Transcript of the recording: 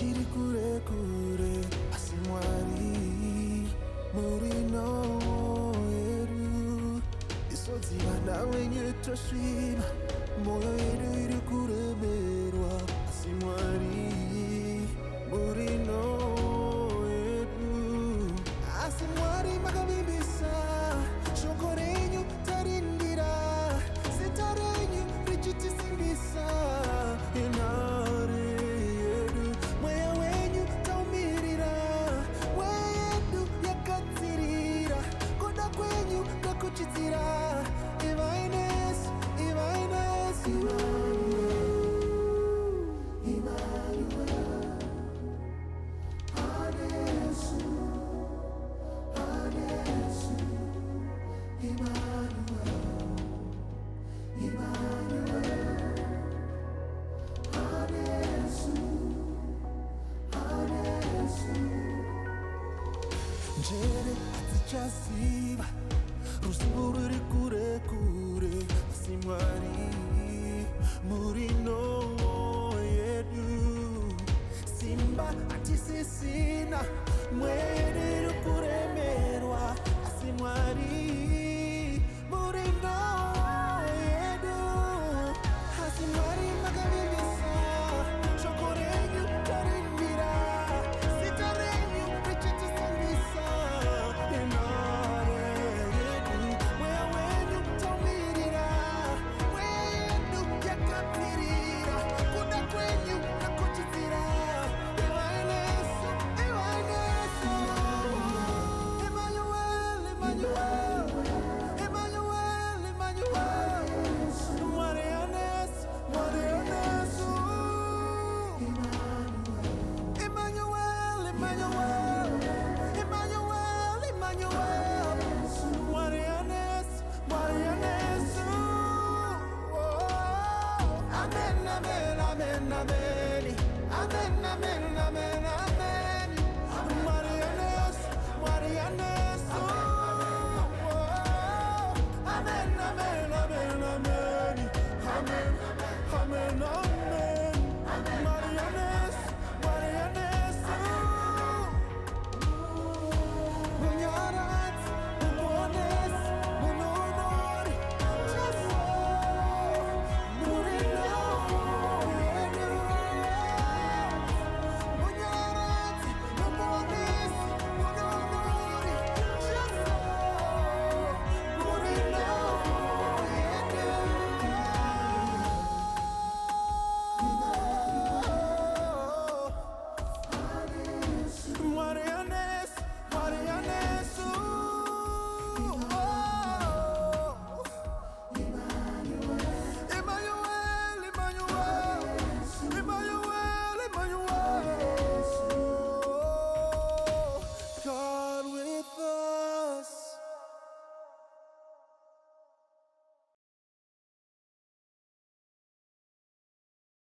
chiri kure kure asimwari murino yedu isodziva nawenyu tosviba moyo yedu iri kuremerwa asimwari murino yedu asimwari makavimbisa shoko renyu tarindira zita renyu richitisimbisa inare yedu mweya wenyu taumirira mweya yedu yakadzirira kuda kwenyu kakuchidzira Ivaines njere hadzichaziva ruzivo ruri kure kure asimwari murino yedu simba hatisisina mweya yedu iri kuremerwa asimwari murino yedu asimwari makavimbisa shoko renyu tarindira zita renyu richitisimbisa inare yedu mweya wenyu taumirira mweya yedu yakapfirira kuda kwenyu kakuchidzira Ivaines Emmanuel Marianes Amen, amen, amen, amen, amen, amen.